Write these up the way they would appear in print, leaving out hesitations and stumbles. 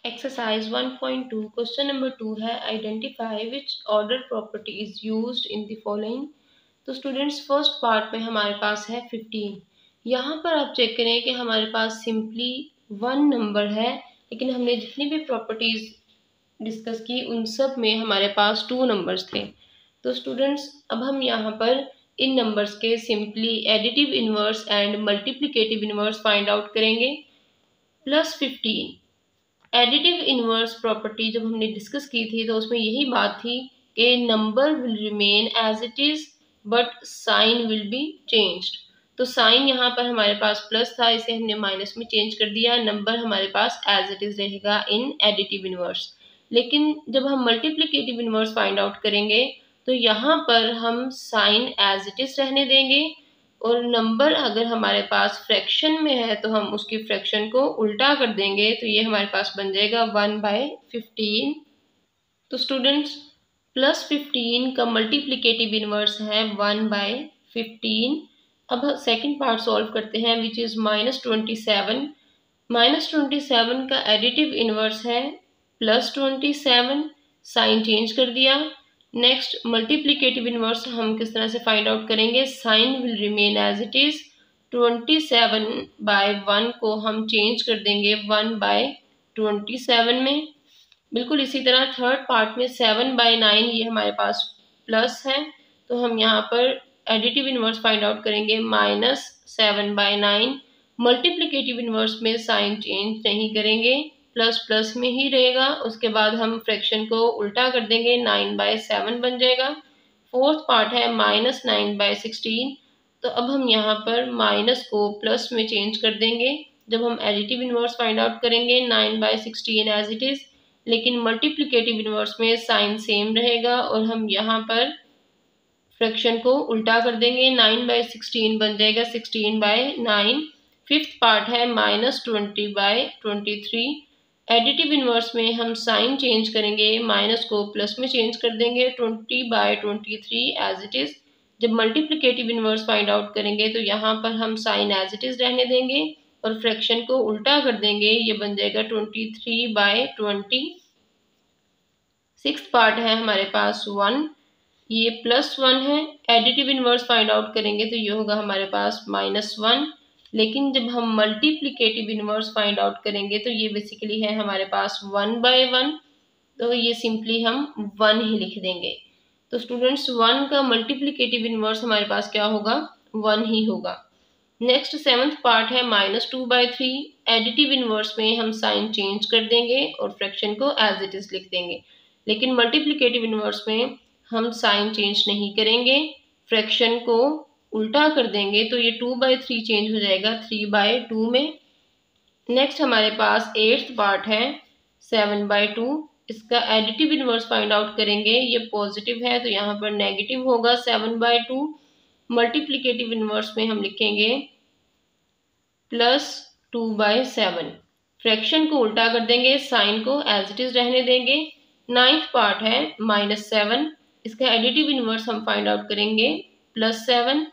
Exercise 1.2 question number 2 है identify which order property is used in the following. तो students first part में हमारे पास है 15। यहाँ पर आप चेक करें कि हमारे पास सिंपली वन नंबर है, लेकिन हमने जितनी भी प्रॉपर्टीज डिस्कस की उन सब में हमारे पास टू नंबर्स थे। तो स्टूडेंट्स अब हम यहाँ पर इन नंबर्स के simply additive inverse and multiplicative inverse find out करेंगे। +15 एडिटिव इनवर्स प्रॉपर्टी जब हमने डिस्कस की थी तो उसमें यही बात थी कि number will remain as it is but sign will be changed. तो साइन यहाँ पर हमारे पास प्लस था, इसे हमने माइनस में चेंज कर दिया। नंबर हमारे पास एज इट इज रहेगा इन एडिटिव इनवर्स। लेकिन जब हम मल्टीप्लिकेटिव इनवर्स फाइंड आउट करेंगे तो यहाँ पर हम साइन एज इट इज रहने देंगे, और नंबर अगर हमारे पास फ्रैक्शन में है तो हम उसकी फ्रैक्शन को उल्टा कर देंगे। तो ये हमारे पास बन जाएगा 1/15। तो स्टूडेंट्स +15 का मल्टीप्लिकेटिव इनवर्स है 1/15। अब सेकंड पार्ट सॉल्व करते हैं विच इज़ -27। -27 का एडिटिव इनवर्स है +27, साइन चेंज कर दिया। नेक्स्ट मल्टीप्लिकेटिव इनवर्स हम किस तरह से फाइंड आउट करेंगे, sign will remain as it is. 27/1 को हम चेंज कर देंगे 1/27 में। बिल्कुल इसी तरह थर्ड पार्ट में 7/9 ये हमारे पास प्लस है, तो हम यहाँ पर एडिटिव इनवर्स फाइंड आउट करेंगे -7/9। मल्टीप्लिकेटिव इनवर्स में साइन चेंज नहीं करेंगे, प्लस प्लस में ही रहेगा। उसके बाद हम फ्रैक्शन को उल्टा कर देंगे, 9/7 बन जाएगा। फोर्थ पार्ट है -9/16। तो अब हम यहाँ पर माइनस को प्लस में चेंज कर देंगे जब हम एडिटिव इनवर्स फाइंड आउट करेंगे 9/16 एज इट इज। लेकिन मल्टीप्लिकेटिव इनवर्स में साइन सेम रहेगा और हम यहाँ पर फ्रैक्शन को उल्टा कर देंगे, 9/16 बन जाएगा 16/9। फिफ्थ पार्ट है -20/23। एडिटिव इनवर्स में हम साइन चेंज करेंगे, माइनस को प्लस में चेंज कर देंगे, 20/23 एज इट इज। जब मल्टीप्लिकेटिव इनवर्स फाइंड आउट करेंगे तो यहाँ पर हम साइन एज इट इज रहने देंगे और फ्रैक्शन को उल्टा कर देंगे, ये बन जाएगा 23/20। सिक्स्थ पार्ट है हमारे पास 1, ये +1 है। एडिटिव इनवर्स फाइंड आउट करेंगे तो ये होगा हमारे पास -1। लेकिन जब हम मल्टीप्लिकेटिव इनवर्स फाइंड आउट करेंगे तो ये बेसिकली है हमारे पास 1/1, तो ये सिंपली हम 1 ही लिख देंगे। तो स्टूडेंट्स 1 का मल्टीप्लिकेटिव इनवर्स हमारे पास क्या होगा, 1 ही होगा। नेक्स्ट सेवंथ पार्ट है -2/3। एडिटिव इनवर्स में हम साइन चेंज कर देंगे और फ्रैक्शन को एज इट इज लिख देंगे। लेकिन मल्टीप्लिकेटिव इनवर्स में हम साइन चेंज नहीं करेंगे, फ्रैक्शन को उल्टा कर देंगे, तो ये 2/3 चेंज हो जाएगा 3/2 में। नेक्स्ट हमारे पास एट्थ पार्ट है 7/2। इसका एडिटिव इनवर्स फाइंड आउट करेंगे, ये पॉजिटिव है तो यहाँ पर नेगेटिव होगा 7/2। मल्टीप्लिकेटिव इनवर्स में हम लिखेंगे +2/7। फ्रैक्शन को उल्टा कर देंगे, साइन को एज इट इज रहने देंगे। नाइन्थ पार्ट है -7। इसका एडिटिव इनवर्स हम फाइंड आउट करेंगे +7,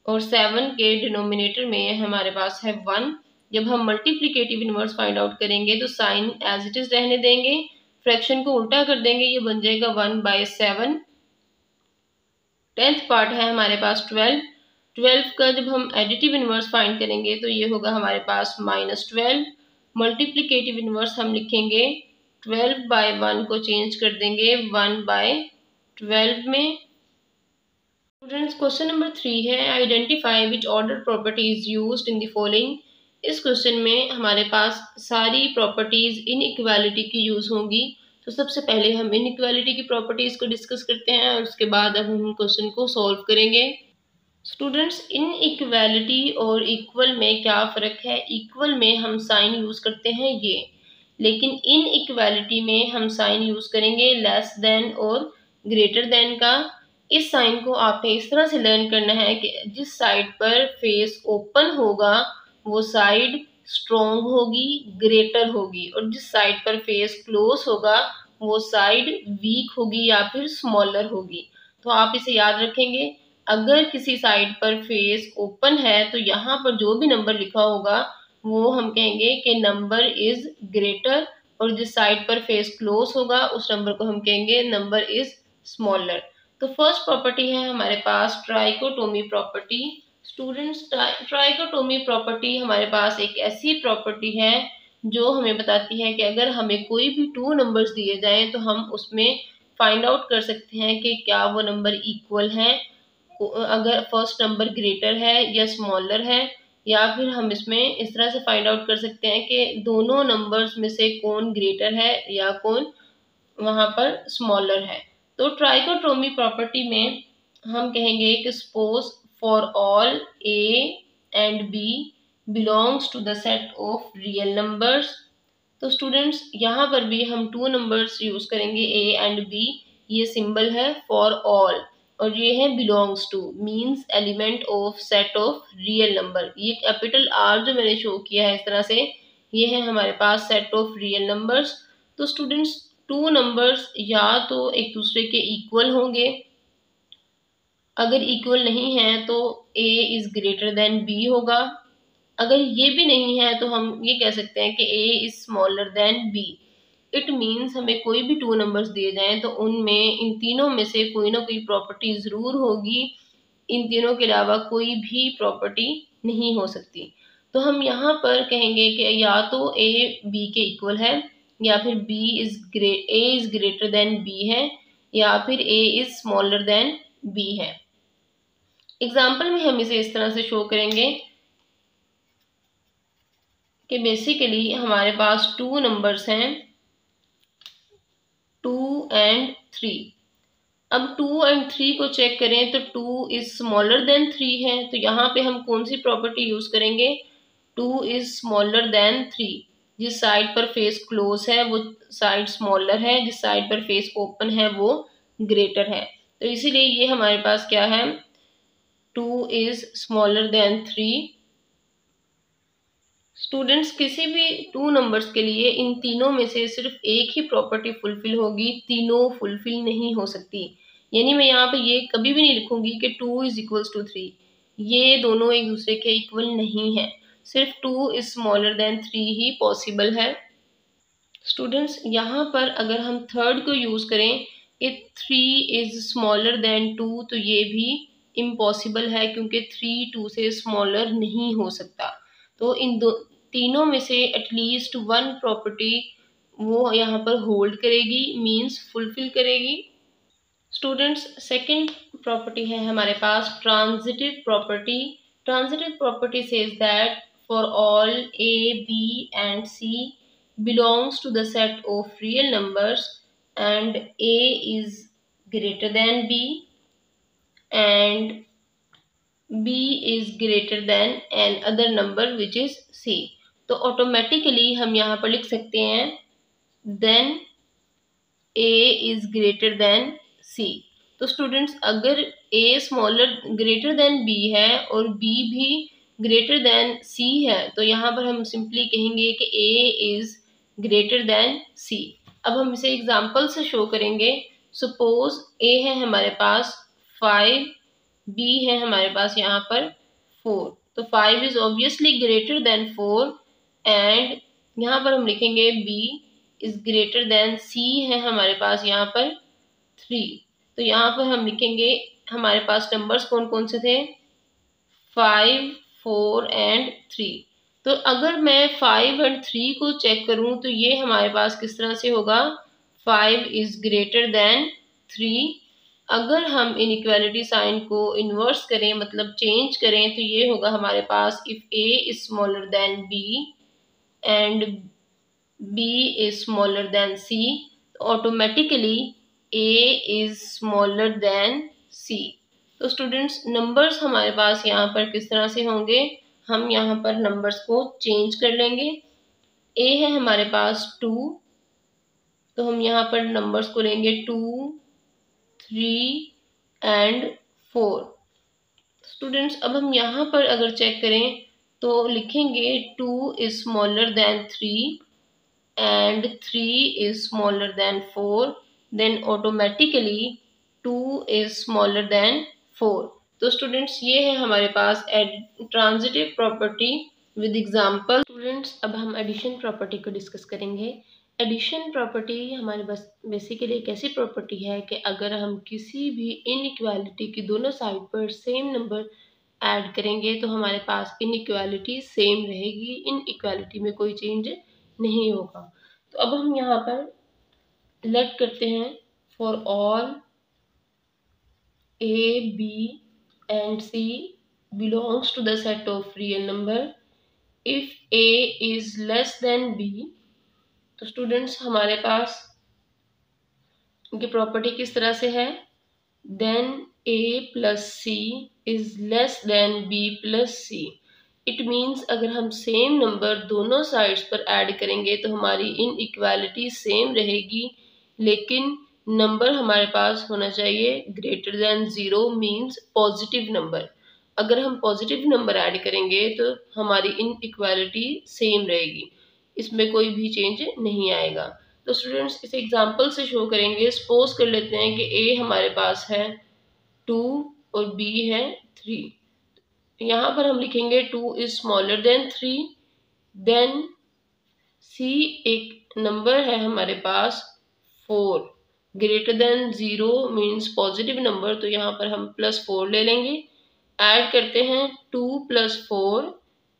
और 7 के डिनोमिनेटर में हमारे पास है 1। जब हम मल्टीप्लिकेटिव इनवर्स फाइंड आउट करेंगे तो साइन एज इट इज रहने देंगे, फ्रैक्शन को उल्टा कर देंगे, ये बन जाएगा 1/7। 10th पार्ट है हमारे पास 12। 12 का जब हम एडिटिव इनवर्स फाइंड करेंगे तो ये होगा हमारे पास -12। मल्टीप्लिकेटिव इनवर्स हम लिखेंगे 12/1 को चेंज कर देंगे 1/12 में। स्टूडेंट्स क्वेश्चन नंबर 3 है identify which order property is used in the following. इस क्वेश्चन में हमारे पास सारी प्रॉपर्टीज इनइक्वालिटी की यूज होंगी। तो सबसे पहले हम इनइक्वालिटी की प्रॉपर्टीज को डिस्कस करते हैं और उसके बाद अब हम क्वेश्चन को सॉल्व करेंगे। स्टूडेंट्स इनइक्वालिटी और इक्वल में क्या फ़र्क है, इक्वल में हम साइन यूज़ करते हैं ये, लेकिन इनइक्वालिटी में हम साइन यूज़ करेंगे लेस देन और ग्रेटर देन का। इस साइन को आपने इस तरह से लर्न करना है कि जिस साइड पर फेस ओपन होगा वो साइड स्ट्रॉन्ग होगी, ग्रेटर होगी, और जिस साइड पर फेस क्लोज होगा वो साइड वीक होगी या फिर स्मॉलर होगी। तो आप इसे याद रखेंगे, अगर किसी साइड पर फेस ओपन है तो यहाँ पर जो भी नंबर लिखा होगा वो हम कहेंगे कि नंबर इज ग्रेटर, और जिस साइड पर फेस क्लोज होगा उस नंबर को हम कहेंगे नंबर इज स्मॉलर। तो फर्स्ट प्रॉपर्टी है हमारे पास trichotomy property. Students, trichotomy property हमारे पास एक ऐसी प्रॉपर्टी है जो हमें बताती है कि अगर हमें कोई भी टू नंबर्स दिए जाएं तो हम उसमें फाइंड आउट कर सकते हैं कि क्या वो नंबर इक्वल हैं, अगर फर्स्ट नंबर ग्रेटर है या स्मॉलर है, या फिर हम इसमें इस तरह से फाइंड आउट कर सकते हैं कि दोनों नंबर्स में से कौन ग्रेटर है या कौन वहां पर स्मॉलर है। तो ट्राइकोटोमी प्रॉपर्टी में हम कहेंगे कि suppose for all A and B belongs to the set of real numbers. तो स्टूडेंट्स यहाँ पर भी हम टू नंबर्स यूज करेंगे ए एंड बी। ये सिंबल है फॉर ऑल और ये है belongs to, means element of set of real number. ये कैपिटल आर जो मैंने शो किया है इस तरह से, ये है हमारे पास सेट ऑफ रियल नंबर्स। तो स्टूडेंट्स, टू नंबर्स या तो एक दूसरे के इक्वल होंगे, अगर इक्वल नहीं है तो ए इज ग्रेटर देन बी होगा, अगर ये भी नहीं है तो हम ये कह सकते हैं कि a is smaller than b. It means हमें कोई भी टू नंबर्स दिए जाएं तो उनमें इन तीनों में से कोई ना कोई प्रॉपर्टी ज़रूर होगी, इन तीनों के अलावा कोई भी प्रॉपर्टी नहीं हो सकती। तो हम यहाँ पर कहेंगे कि या तो ए बी के इक्वल है, या फिर ए इज ग्रेटर देन बी है, या फिर ए इज स्मॉलर देन बी है। एग्जाम्पल में हम इसे इस तरह से शो करेंगे कि बेसिकली हमारे पास टू नंबर्स हैं 2 एंड 3। अब 2 एंड 3 को चेक करें तो 2 इज स्मॉलर देन 3 है, तो यहाँ पे हम कौन सी प्रॉपर्टी यूज करेंगे, 2 इज स्मॉलर देन 3। जिस साइड पर फेस क्लोज है वो साइड स्मॉलर है, जिस साइड पर फेस ओपन है वो ग्रेटर है। तो इसीलिए ये हमारे पास क्या है, 2 इज स्मॉलर देन 3। स्टूडेंट्स, किसी भी टू नंबर्स के लिए इन तीनों में से सिर्फ एक ही प्रॉपर्टी फुलफिल होगी, तीनों फुलफिल नहीं हो सकती। यानी मैं यहाँ पे ये कभी भी नहीं लिखूंगी कि 2 इज इक्वल्स टू 3, ये दोनों एक दूसरे के इक्वल नहीं है, सिर्फ 2 is smaller than 3 he possible है। स्टूडेंट्स, यहाँ पर अगर हम थर्ड को यूज करें कि 3 इज स्मॉलर देन 2, तो ये भी इम्पॉसिबल है क्योंकि 3 2 से स्मॉलर नहीं हो सकता। तो इन तीनों में से एटलीस्ट वन प्रॉपर्टी वो यहाँ पर होल्ड करेगी, मींस फुलफिल करेगी। स्टूडेंट्स, सेकंड प्रॉपर्टी है हमारे पास transitive property. Transitive property says that for all A B and c belongs to the set of real numbers and a is greater than b and b is greater than an other number which is c। तो automatically हम यहाँ पर लिख सकते हैं then a is greater than c। तो students, अगर a smaller greater than b है और b भी ग्रेटर देन c है तो यहाँ पर हम सिंपली कहेंगे कि a इज ग्रेटर देन सी। अब हम इसे एग्जाम्पल से शो करेंगे। सपोज ए है हमारे पास 5, बी है हमारे पास यहाँ पर 4, तो 5 is obviously greater than 4 and यहाँ पर हम लिखेंगे बी इज ग्रेटर देन सी है हमारे पास यहाँ पर 3। तो यहाँ पर हम लिखेंगे हमारे पास नंबर्स कौन कौन से थे, 5, 4 एंड 3। तो अगर मैं 5 एंड 3 को चेक करूं तो ये हमारे पास किस तरह से होगा, 5 इज ग्रेटर देन 3। अगर हम इनइक्वालिटी साइन को इन्वर्स करें, मतलब चेंज करें, तो ये होगा हमारे पास if A is smaller than b and b is smaller than c, automatically a is smaller than c. तो स्टूडेंट्स, नंबर्स हमारे पास यहाँ पर किस तरह से होंगे, हम यहाँ पर नंबर्स को चेंज कर लेंगे। ए है हमारे पास 2, तो हम यहाँ पर नंबर्स को लेंगे 2, 3 एंड 4। स्टूडेंट्स, अब हम यहाँ पर अगर चेक करें तो लिखेंगे 2 is smaller than 3 and 3 is smaller than 4, then automatically 2 is smaller than 4। तो स्टूडेंट्स, ये है हमारे पास transitive property with example. Students, अब हम एडिशन प्रॉपर्टी को डिस्कस करेंगे। एडिशन प्रॉपर्टी हमारे बस बेसिकली एक ऐसी प्रॉपर्टी है कि अगर हम किसी भी इनइक्वालिटी की दोनों साइड पर सेम नंबर ऐड करेंगे तो हमारे पास इनइक्वालिटी सेम रहेगी, इनइक्वालिटी में कोई चेंज नहीं होगा। तो अब हम यहाँ पर लेट करते हैं for all A B and C belongs to the set of real number if A is less than B. तो स्टूडेंट्स हमारे पास इनकी प्रॉपर्टी किस तरह से है, then A plus C is less than B plus C. It means अगर हम सेम नंबर दोनों साइड्स पर ऐड करेंगे तो हमारी इनइक्वालिटी सेम रहेगी, लेकिन नंबर हमारे पास होना चाहिए greater than zero, means positive number. अगर हम पॉजिटिव नंबर ऐड करेंगे तो हमारी इनइक्वालिटी सेम रहेगी, इसमें कोई भी चेंज नहीं आएगा। तो स्टूडेंट्स इस एग्जांपल से शो करेंगे। सपोज कर लेते हैं कि ए हमारे पास है 2 और बी है 3। यहाँ पर हम लिखेंगे 2 इज स्मॉलर देन 3। देन सी एक नंबर है हमारे पास 4, greater than 0 means positive number, तो यहाँ पर हम +4 ले लेंगे। ऐड करते हैं 2 + 4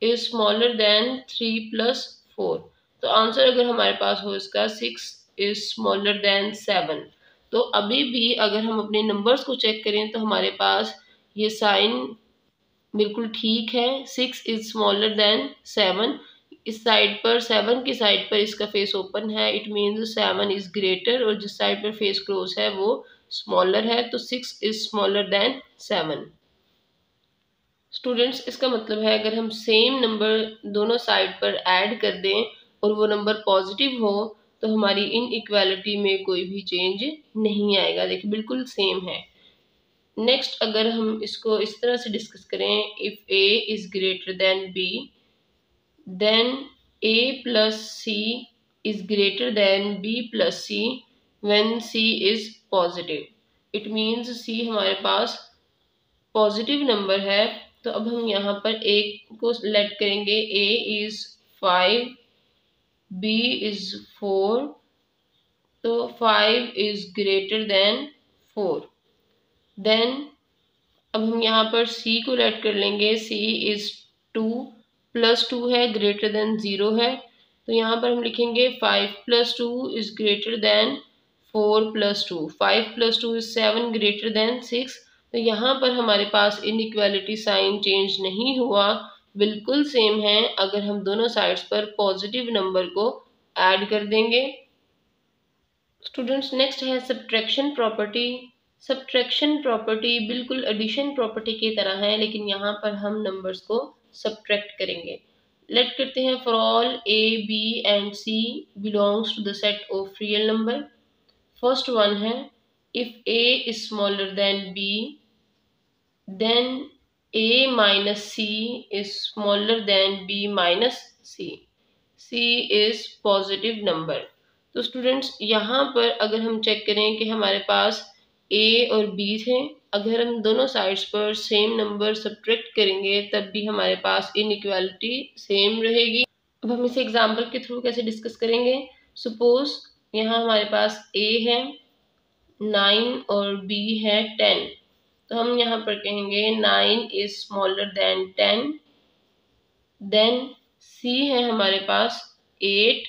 इज स्मॉलर देन 3 + 4। तो आंसर अगर हमारे पास हो इसका 6 इज स्मॉलर देन 7। तो अभी भी अगर हम अपने नंबर्स को चेक करें तो हमारे पास ये साइन बिल्कुल ठीक है, 6 इज स्मॉलर देन 7। इस साइड पर 7 की साइड पर इसका फेस ओपन है, इट मीन्स 7 इज ग्रेटर, और जिस साइड पर फेस क्लोज है वो स्मॉलर है, तो 6 इज स्मॉलर देन 7। स्टूडेंट्स इसका मतलब है अगर हम सेम नंबर दोनों साइड पर ऐड कर दें और वो नंबर पॉजिटिव हो तो हमारी इनइक्वालिटी में कोई भी चेंज नहीं आएगा। देखिए बिल्कुल सेम है। नेक्स्ट अगर हम इसको इस तरह से डिस्कस करें, if A is greater than b then A plus C is greater than B plus c when c is positive. It means c हमारे पास पॉजिटिव नंबर है। तो अब हम यहाँ पर ए को लेट करेंगे, ए इज 5, बी इज 4, तो 5 इज ग्रेटर देन 4। देन अब हम यहाँ पर सी को लेट कर लेंगे, सी इज 2 + 2 है, ग्रेटर देन 0 है, तो यहाँ पर हम लिखेंगे 5 + 2 is greater then 4 + 2। 5 + 2 is 7, greater than 6। तो यहाँ पर हमारे पास इनइक्वालिटी साइन चेंज नहीं हुआ, बिल्कुल सेम है। अगर हम दोनों साइड्स पर पॉजिटिव नंबर को ऐड कर देंगे। स्टूडेंट्स नेक्स्ट है सब्ट्रैक्शन प्रॉपर्टी। सब्ट्रैक्शन प्रॉपर्टी बिल्कुल एडिशन प्रॉपर्टी की तरह है, लेकिन यहाँ पर हम नंबर्स को सब्ट्रैक्ट करेंगे। लेट करते हैं for all A B and C belongs to the set of real number. First one है if A is smaller than b then a minus c is smaller than b minus c। c is positive number. तो students यहाँ पर अगर हम check करें कि हमारे पास a और b थे, अगर हम दोनों साइड्स पर सेम नंबर सब्ट्रैक्ट करेंगे तब भी हमारे पास इनइक्वालिटी सेम रहेगी। अब हम इसे एग्जाम्पल के थ्रू कैसे डिस्कस करेंगे। सपोज यहाँ हमारे पास a है 9 और b है 10। तो हम यहाँ पर कहेंगे 9 is smaller than 10। Then c है हमारे पास 8,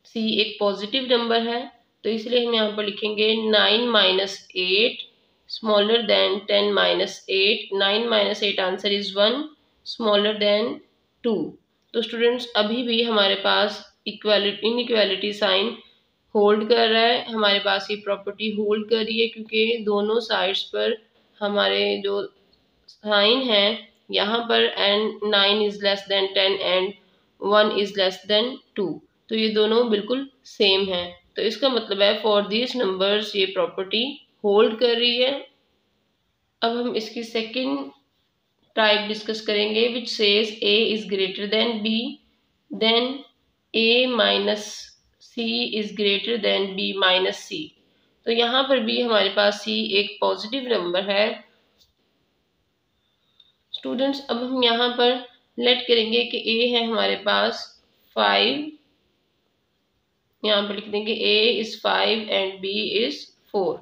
c एक पॉजिटिव नंबर है, तो इसलिए हम यहाँ पर लिखेंगे 9 - 8 smaller than 10 - 8। 9 - 8 answer is 1 smaller than 2। तो स्टूडेंट्स अभी भी हमारे पास इनइक्वालिटी साइन होल्ड कर रहा है, हमारे पास ये प्रॉपर्टी होल्ड कर रही है, क्योंकि दोनों साइड्स पर हमारे जो साइन है यहाँ पर and 9 is less then 10 and 1 is less then 2, तो ये दोनों बिल्कुल सेम है। तो इसका मतलब है फॉर दिस नंबर्स ये प्रॉपर्टी होल्ड कर रही है। अब हम इसकी सेकंड टाइप डिस्कस करेंगे which says a is greater than b then a minus c is greater than b minus c. तो यहाँ पर भी हमारे पास c एक पॉजिटिव नंबर है। स्टूडेंट्स अब हम यहाँ पर लेट करेंगे कि a है हमारे पास 5, यहाँ पर लिख देंगे A is 5 and B is 4।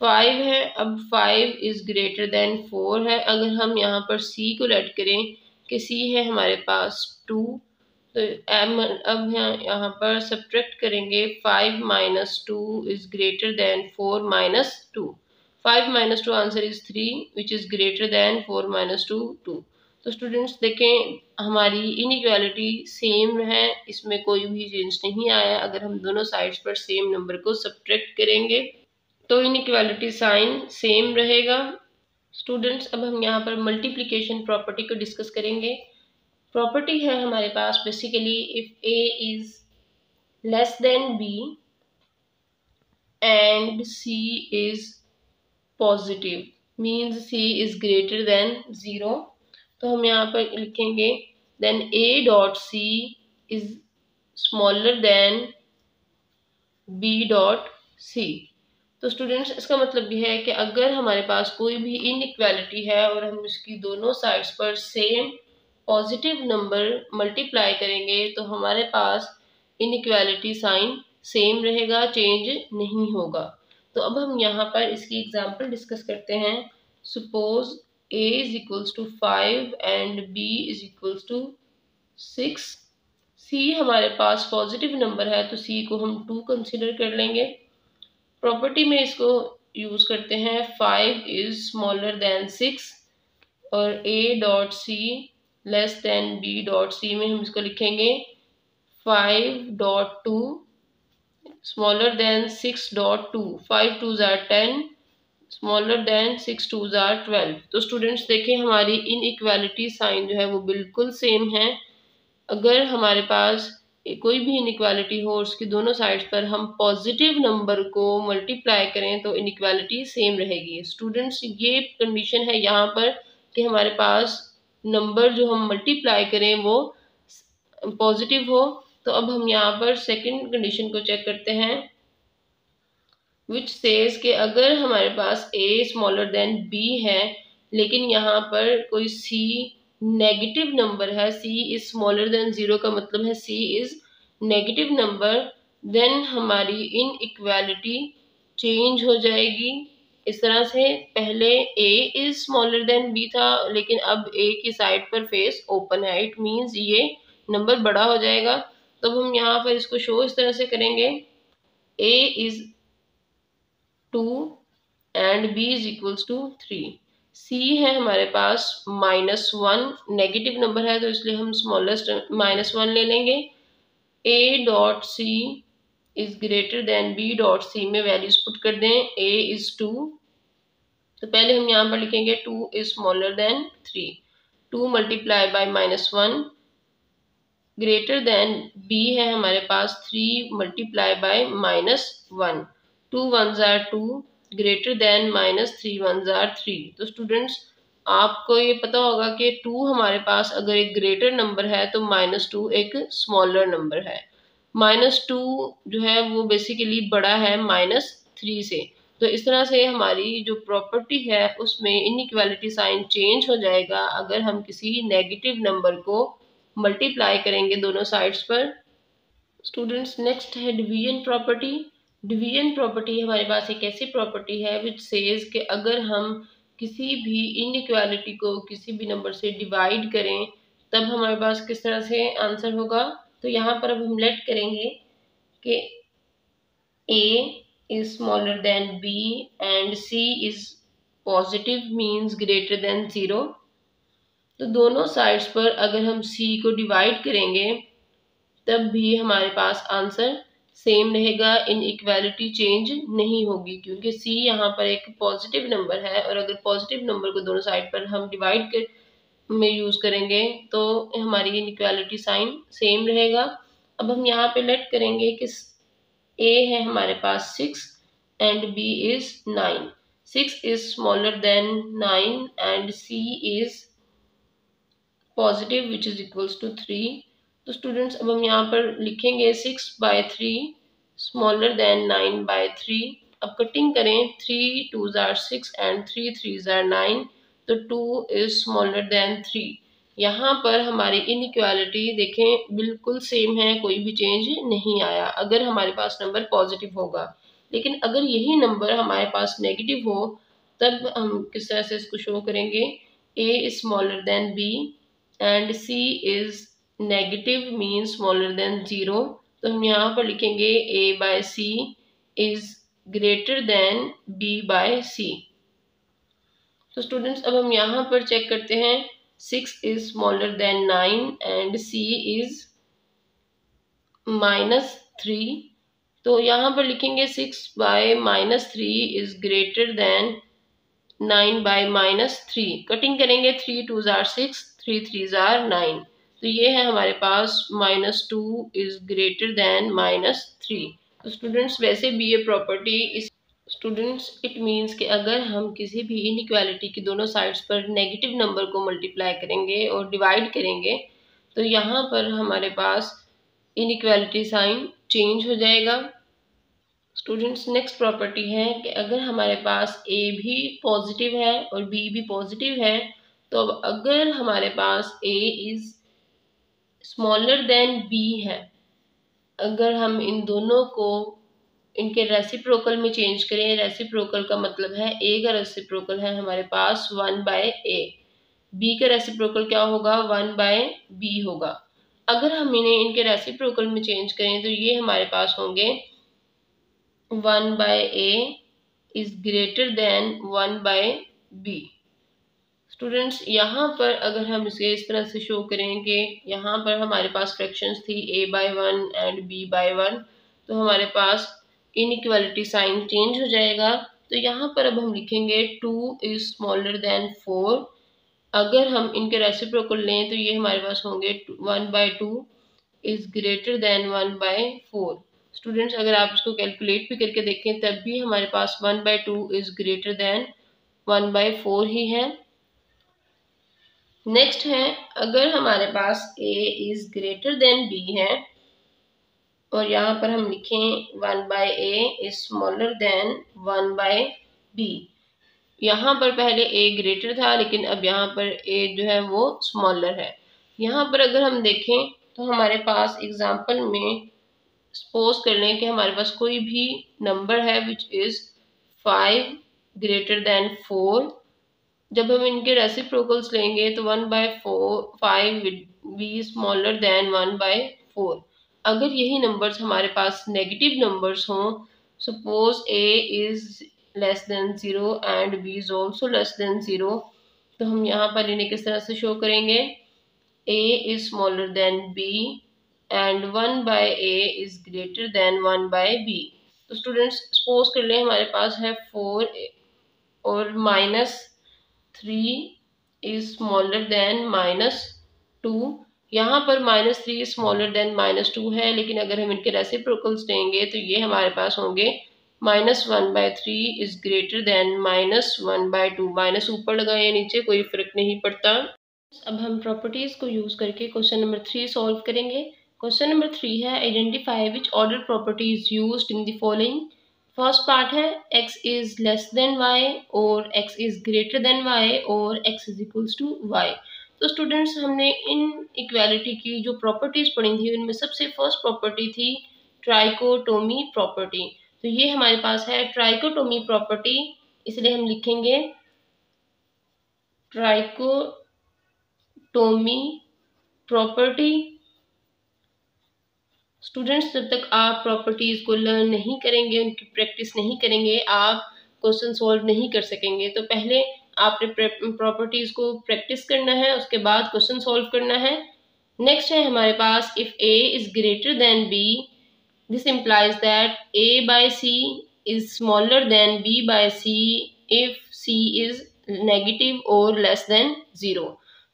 5 है, अब 5 इज ग्रेटर देन 4 है। अगर हम यहाँ पर C को लेट करें कि C है हमारे पास 2, तो अब यहाँ पर सब्ट्रैक्ट करेंगे 5 minus 2 is greater then 4 minus 2। 5 minus 2 answer is 3 which is greater then 4 minus 2 2। तो स्टूडेंट्स देखें हमारी इनइक्वालिटी सेम है, इसमें कोई भी चेंज नहीं आया। अगर हम दोनों साइड्स पर सेम नंबर को सब्ट्रैक्ट करेंगे तो इनइक्वालिटी साइन सेम रहेगा। स्टूडेंट्स अब हम यहाँ पर मल्टीप्लिकेशन प्रॉपर्टी को डिस्कस करेंगे। प्रॉपर्टी है हमारे पास basically if A is less than B and C is positive means C is greater than 0, तो हम यहाँ पर लिखेंगे then A dot C is smaller than B dot C। तो स्टूडेंट्स इसका मतलब यह है कि अगर हमारे पास कोई भी इनइक्वालिटी है और हम इसकी दोनों साइड्स पर सेम पॉजिटिव नंबर मल्टीप्लाई करेंगे तो हमारे पास इनइक्वालिटी साइन सेम रहेगा, चेंज नहीं होगा। तो अब हम यहाँ पर इसकी एग्जांपल डिस्कस करते हैं। Suppose A is equals to 5 and B is equals to 6। C हमारे पास पॉजिटिव नंबर है तो C को हम 2 कंसिडर कर लेंगे। प्रॉपर्टी में इसको यूज करते हैं 5 इज स्मॉलर देन 6 और A dot C less than B dot C में हम इसको लिखेंगे 5 dot 2 smaller than 6 dot 2। 5 2s are 10 smaller than 6 2s are 12। तो स्टूडेंट्स देखें हमारी इनइक्वालिटी साइन जो है वो बिल्कुल सेम है। अगर हमारे पास कोई भी इनइक्वालिटी हो उसकी दोनों साइड्स पर हम पॉजिटिव नंबर को मल्टीप्लाई करें तो इनइक्वालिटी सेम रहेगी। स्टूडेंट्स ये कंडीशन है यहाँ पर कि हमारे पास नंबर जो हम मल्टीप्लाई करें वो पॉजिटिव हो। तो अब हम यहाँ पर सेकंड कंडीशन को चेक करते हैं विच सेज कि अगर हमारे पास A स्मॉलर देन B है लेकिन यहाँ पर कोई C नेगेटिव नंबर है, C इज स्मॉलर देन 0 का मतलब है C is negative number, then हमारी इनइक्वालिटी चेंज हो जाएगी। इस तरह से पहले A is smaller than B था लेकिन अब A की साइड पर फेस ओपन है, इट मीन्स ये नंबर बड़ा हो जाएगा। तो अब हम यहाँ पर इसको शो इस तरह से करेंगे A is 2 and B is equals to 3। C है हमारे पास -1 नेगेटिव नंबर है तो इसलिए हम स्मॉलेस्ट -1 ले लेंगे। A dot C is greater than B dot C में वैल्यूज पुट कर दें। A इज 2, तो पहले हम यहाँ पर लिखेंगे 2 is smaller than 3। 2 multiply by -1 greater than B है हमारे पास 3 multiply by -1। 2 1s are 2 greater than -3 1s are 3। तो स्टूडेंट्स आपको ये पता होगा कि 2 हमारे पास अगर एक ग्रेटर नंबर है तो -2 एक स्मॉलर नंबर है। -2 जो है वो बेसिकली बड़ा है -3 से। तो इस तरह से हमारी जो प्रॉपर्टी है उसमें इनइक्वालिटी साइन चेंज हो जाएगा अगर हम किसी नेगेटिव नंबर को मल्टीप्लाई करेंगे दोनों साइड्स पर। स्टूडेंट्स नेक्स्ट है डिवीजन प्रॉपर्टी। डिवीजन प्रॉपर्टी हमारे पास एक ऐसी प्रॉपर्टी है विच सेज कि अगर हम किसी भी इनइक्वालिटी को किसी भी नंबर से डिवाइड करें तब हमारे पास किस तरह से आंसर होगा। तो यहाँ पर अब हम लेट करेंगे कि A is smaller than B and C is positive means greater than 0। तो दोनों साइड्स पर अगर हम C को डिवाइड करेंगे तब भी हमारे पास आंसर सेम रहेगा, इनइक्वालिटी चेंज नहीं होगी क्योंकि C यहाँ पर एक पॉजिटिव नंबर है और अगर पॉजिटिव नंबर को दोनों साइड पर हम डिवाइड कर में यूज करेंगे तो हमारी इनइक्वालिटी साइन सेम रहेगा। अब हम यहाँ पे लेट करेंगे कि A है हमारे पास 6 एंड B is 9। 6 is smaller than 9 and C is positive which is equals to 3। तो स्टूडेंट्स अब हम यहाँ पर लिखेंगे 6/3 स्मॉलर देन 9/3। अब कटिंग करें 3 2s are 6 and 3 3s are 9, तो 2 इज स्मॉलर देन 3। यहाँ पर हमारी इनइक्वालिटी देखें बिल्कुल सेम है, कोई भी चेंज नहीं आया अगर हमारे पास नंबर पॉजिटिव होगा। लेकिन अगर यही नंबर हमारे पास नेगेटिव हो तब हम किस तरह से इसको शो करेंगे, a is smaller than b and c is negative mean smaller than 0। तो हम यहाँ पर लिखेंगे a by c is greater than b by c। तो स्टूडेंट्स अब हम यहाँ पर चेक करते हैं 6 is smaller than 9 and c is -3। तो यहाँ पर लिखेंगे 6 by -3 is greater than 9 by -3। Cutting करेंगे 3 2 जार 6, 3 3 जार 9। तो ये है हमारे पास -2 इज ग्रेटर देन -3। तो स्टूडेंट्स वैसे भी ये प्रॉपर्टी इस स्टूडेंट्स इट मीन्स कि अगर हम किसी भी इनइक्वालिटी की दोनों साइड्स पर नेगेटिव नंबर को मल्टीप्लाई करेंगे और डिवाइड करेंगे तो यहाँ पर हमारे पास इनइक्वालिटी साइन चेंज हो जाएगा। स्टूडेंट्स नेक्स्ट प्रॉपर्टी है कि अगर हमारे पास a भी पॉजिटिव है और b भी पॉजिटिव है तो अब अगर हमारे पास a is smaller than b है, अगर हम इन दोनों को इनके रेसिप्रोकल में चेंज करें, रेसिप्रोकल का मतलब है a का रेसिप्रोकल है हमारे पास 1 बाय a, b का रेसिप्रोकल क्या होगा 1 बाय b होगा। अगर हम इन्हें इनके रेसिप्रोकल में चेंज करें तो ये हमारे पास होंगे 1 by a is greater than 1 by b। Students यहाँ पर अगर हम इसे इस तरह से शो करेंगे, यहाँ पर हमारे पास फ्रैक्शंस थी a by 1 and b by 1, तो हमारे पास इनइक्वालिटी साइन चेंज हो जाएगा। तो यहाँ पर अब हम लिखेंगे 2 इज स्मॉलर देन 4। अगर हम इनके रेसिप्रोकल लें तो ये हमारे पास होंगे 1 by 2 is greater than 1 by 4। Students अगर आप इसको कैलकुलेट भी करके देखें तब भी हमारे पास 1 by 2 is greater than 1 by 4 ही है। नेक्स्ट है अगर हमारे पास a is greater than b है और यहाँ पर हम लिखें 1 by a is smaller than 1 by b। यहाँ पर पहले a ग्रेटर था लेकिन अब यहाँ पर a जो है वो स्मॉलर है। यहाँ पर अगर हम देखें तो हमारे पास एग्जाम्पल में सपोज कर लें कि हमारे पास कोई भी नंबर है विच इज 5 ग्रेटर देन 4। जब हम इनके रेसिप्रोकल्स लेंगे तो 1 by 5 be smaller than 1 by 4। अगर यही नंबर्स हमारे पास नेगेटिव नंबर्स हों, suppose a is less than 0 and b is also less than 0, तो हम यहाँ पर इन्हें किस तरह से शो करेंगे, a is smaller than b and 1 by a is greater than 1 by b। तो स्टूडेंट्स सपोज कर लें हमारे पास है 4 और -3 इज स्मॉलर देन -2। यहाँ पर -3 स्मॉलर देन -2 है, लेकिन अगर हम इनके रेसिप्रोकल्स लेंगे तो ये हमारे पास होंगे -1 by 3 is greater than -1 by 2। Minus ऊपर लगाए या नीचे कोई फर्क नहीं पड़ता। अब हम प्रॉपर्टीज को यूज करके क्वेश्चन नंबर 3 सॉल्व करेंगे। क्वेश्चन नंबर 3 है identify which order property is used in the following. First part है x is less than y और x is greater than y और x is equals to y। तो students हमने इन equality की जो properties पढ़ी थी उनमें सबसे फर्स्ट प्रॉपर्टी थी ट्राइकोटोमी प्रॉपर्टी। तो ये हमारे पास है ट्राइकोटोमी प्रॉपर्टी, इसलिए हम लिखेंगे ट्राइकोटोमी प्रॉपर्टी। स्टूडेंट्स जब तक आप प्रॉपर्टीज को लर्न नहीं करेंगे, उनकी प्रैक्टिस नहीं करेंगे, आप क्वेश्चन सॉल्व नहीं कर सकेंगे। तो पहले आपने प्रॉपर्टीज को प्रैक्टिस करना है, उसके बाद क्वेश्चन सॉल्व करना है। नेक्स्ट है हमारे पास if a is greater than b, this implies that a by c is smaller than b by c if c is negative or less than 0।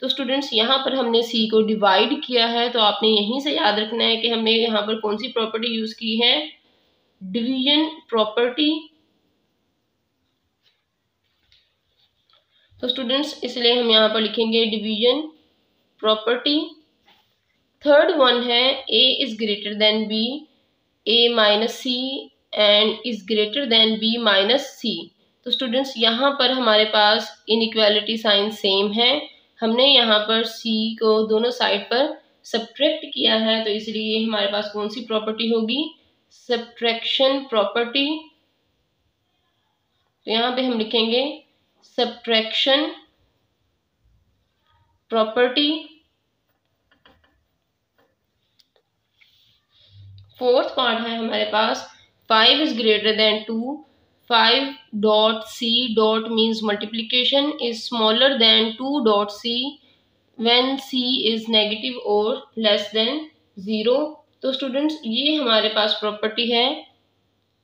तो स्टूडेंट्स यहाँ पर हमने c को डिवाइड किया है, तो आपने यहीं से याद रखना है कि हमने यहाँ पर कौन सी प्रॉपर्टी यूज की है, डिवीजन प्रॉपर्टी। तो स्टूडेंट्स इसलिए हम यहाँ पर लिखेंगे डिवीजन प्रॉपर्टी। थर्ड वन है a is greater than b, a minus c and is greater than b minus c. तो स्टूडेंट्स यहाँ पर हमारे पास इनइक्वालिटी साइन सेम है, हमने यहाँ पर c को दोनों साइड पर सब्ट्रैक्ट किया है, तो इसलिए हमारे पास कौन सी प्रॉपर्टी होगी, सब्ट्रैक्शन प्रॉपर्टी। तो यहाँ पे हम लिखेंगे सब्ट्रैक्शन प्रॉपर्टी। फोर्थ पार्ट है हमारे पास 5 is greater than 2, 5 dot c dot means multiplication is smaller than 2 dot c when c is negative or less than 0। तो स्टूडेंट्स ये हमारे पास प्रॉपर्टी है,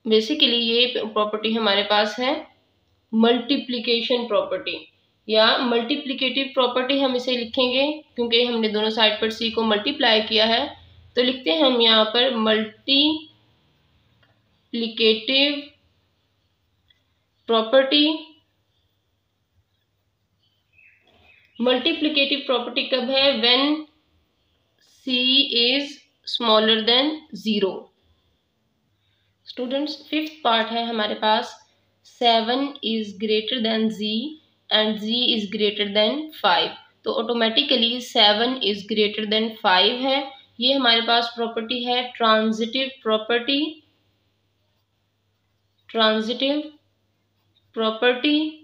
बेसिकली ये प्रॉपर्टी हमारे पास है मल्टीप्लिकेशन प्रॉपर्टी या मल्टीप्लिकेटिव प्रॉपर्टी हम इसे लिखेंगे, क्योंकि हमने दोनों साइड पर c को मल्टीप्लाई किया है। तो लिखते हैं हम यहाँ पर मल्टीप्लिकेटिव प्रॉपर्टी। मल्टीप्लिकेटिव प्रॉपर्टी कब है, when c is smaller than 0। Students fifth part है हमारे पास 7 is greater then z and z is greater then 5। तो ऑटोमेटिकली 7 इज ग्रेटर देन 5 है, ये हमारे पास प्रॉपर्टी है transitive property. Transitive property.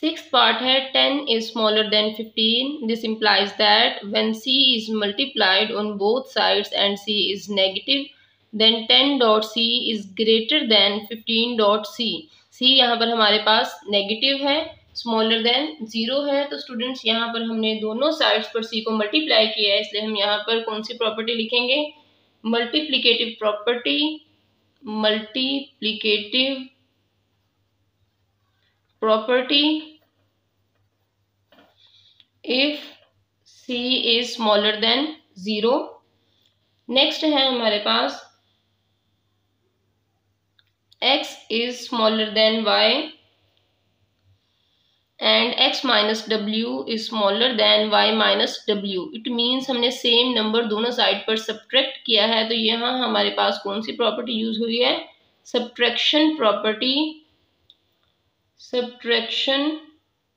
Sixth part है 10 is smaller than 15. This implies that when c is multiplied on both sides and c is negative, then 10 dot c is greater than 15 dot c. c यहाँ पर हमारे पास negative है, smaller than 0 है। तो students यहाँ पर हमने दोनों साइड्स पर c को मल्टीप्लाई किया है, इसलिए हम यहाँ पर कौन सी प्रॉपर्टी लिखेंगे, multiplicative property. Multiplicative property if c is smaller than 0। Next है हमारे पास x is smaller than y and x minus w is smaller than y minus w। It means हमने सेम नंबर दोनों साइड पर subtract किया है, तो यहाँ हमारे पास कौन सी प्रॉपर्टी यूज हुई है, subtraction property. Subtraction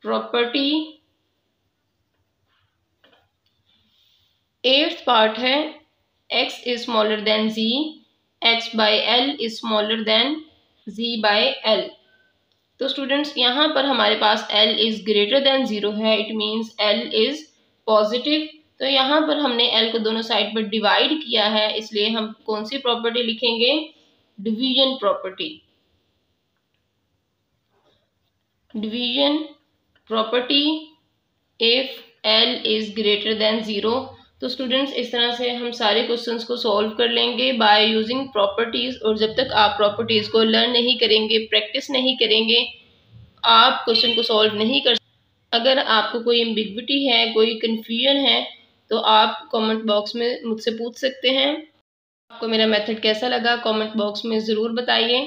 property. Eighth part है x is smaller than z, x by l is smaller than z by l। तो स्टूडेंट्स यहाँ पर हमारे पास l is greater than 0 है, it means l is positive. तो यहाँ पर हमने l को दोनों साइड पर डिवाइड किया है, इसलिए हम कौन सी प्रॉपर्टी लिखेंगे, division property. Division property if l is greater than 0। तो स्टूडेंट्स इस तरह से हम सारे क्वेश्चंस को सॉल्व कर लेंगे बाय यूजिंग प्रॉपर्टीज। और जब तक आप प्रॉपर्टीज को लर्न नहीं करेंगे, प्रैक्टिस नहीं करेंगे, आप क्वेश्चन को सॉल्व नहीं कर। अगर आपको कोई एम्बिग्विटी है, कोई कंफ्यूजन है, तो आप कमेंट बॉक्स में मुझसे पूछ सकते हैं। आपको मेरा मेथड कैसा लगा कमेंट बॉक्स में ज़रूर बताइए।